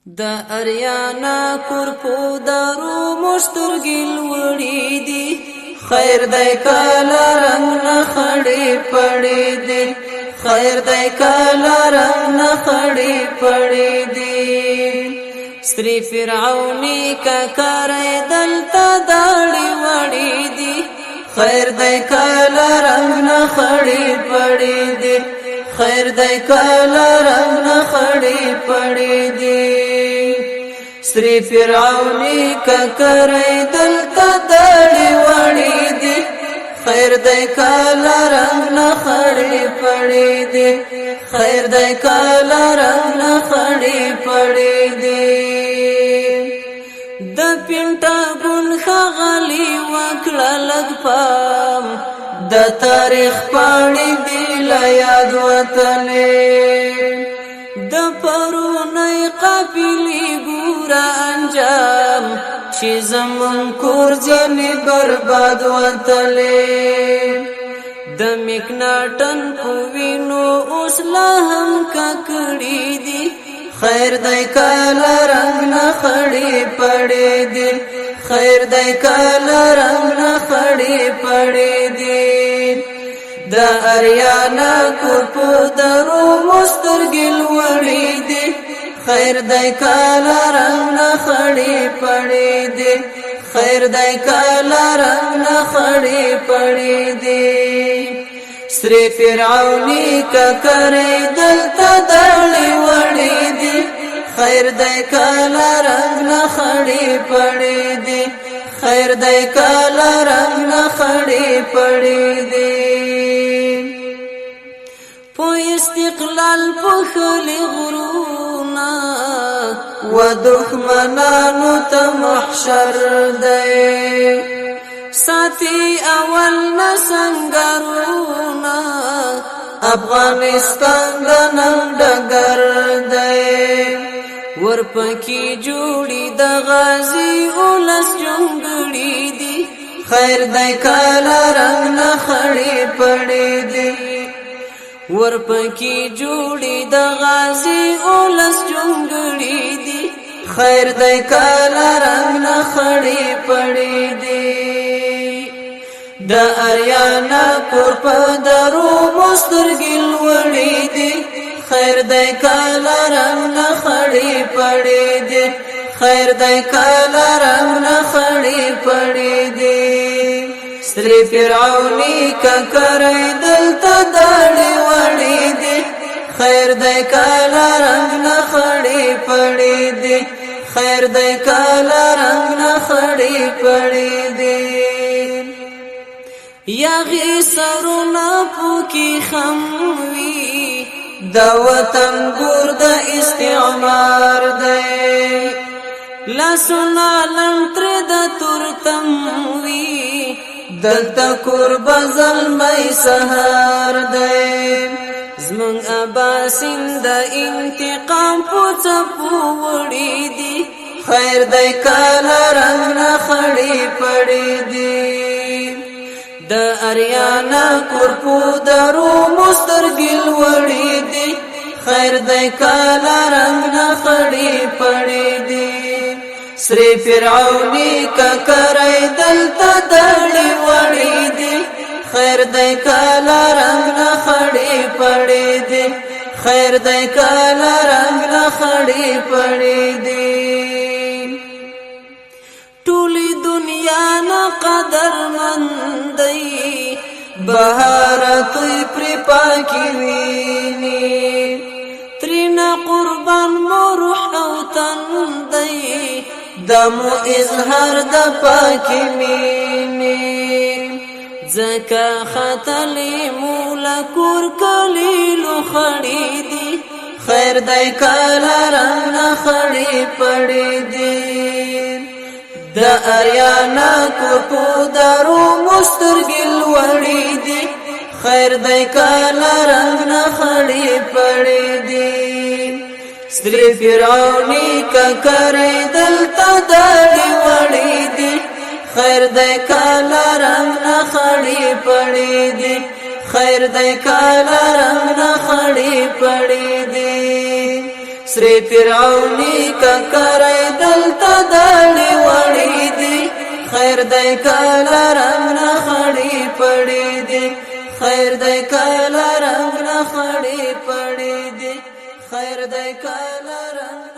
دا اریانا کرپو دارو مشترگل وڑی دی خیر دای کالا رنگ نخڑی پڑی دی خیر دای کالا رنگ نخڑی پڑی دی ستری فرعونی کا کاری دلتا داڑی وڑی دی خیر دای کالا رنگ نخڑی پڑی دی خیر دای کالا رنگ نخڑی پڑی دی سری فرعونی کا کری دلتا داڑی وڑی دی خیر دای کالا رنگ نخڑی پڑی دی خیر دای کالا رنگ نخڑی پڑی دی د پینټا ګون خغلی وکړه لګ پام د تاریخ پاڼې دی لا یاد وطنې د پرونی قافلې ګوره انجام چې زمون کور ځنې برباد وتلې د مکناټن په وینو اوس لا هم ککړې دي خیر دای کالا رنگ نخڑی پڑی دی خیر دای کالا رنگ نخڑی پڑی دی دا اریانا کرپو درو مسترگل وڑی دی خیر دای کالا رنگ نخڑی پڑی دی خیر دای کالا رنگ نخڑی پڑی دی سری فرعونی کا کری دلتا داڑی وڑی دی خیر دای کالا رنگ نخڑی پڑی دی خیر دای کالا رنگ نخڑی پڑی دی پو استقلال پخلی غرونا و دخمنانو تا محشر دی ساتی اول نسنگرونا افغانستان دنم ڈگر دی ورپکی جوڑی د غازی اولس جنگڑی دی خیر دای کالا رنگ نخڑی پڑی دی ورپکی جوڑی د غازی اولس جنگڑی دی خیر دای کالا رنگ نخڑی پڑی دی د اریانا کرپ درو مسترگل وڑی دی خیر دای کالا رنگ نخڑی پڑی دی خیر دای کالا رنگ نخڑی پڑی دی سری فرعونی کا کری دلتا داڑی وڑی دی خیر دای کالا رنگ نخڑی پڑی دی خیر دای کالا رنگ نخڑی پڑی دی یاغی سرونا پوکی خموی دا وطن ګور د استعمار دی لاسونه لنتر د تورتم وی دلته قرب ظلمي سهار دی زمون اباسین د انتقام پوڅپو وړي دی خیر دای کالا رنگ نخړی پړی دی د اریانا کرپو درو مسترگل وڑی دی خیر دای کالا رنگ نخڑی پڑی دی سری فرعونی کا کری دلتا داڑی وڑی دی خیر دای کالا رنگ نخڑی پڑی دی خیر دای کالا رنگ نخڑی پڑی دی ټولی دنیا نا قدر مندی بهارتوی پری پاکی وینی ترینا قربان مروح او تندی دمو اظهار د پاکی مینی زکا خطلی مولا کور کلیلو خڑی دی خیر دای کالا رنگ نخڑی پڑی دی د اریانا کرپو دارو مسترگل وڑی دی خیر دای کالا رنگ نخڑی پڑی دی سری فرعونی کا کری دلتا داڑی وڑی دی خیر دای کالا رنگ نخڑی پڑی دی خیر دای کالا رنگ نخڑی پڑی دی سری فرعونی ککرای دلتا داڑی وڑی دی خیر دی کالا رنگ نا خڑی پڑی دی خیر دی کالا رنگ نا خڑی پڑی دی خیر دی کالا رنگ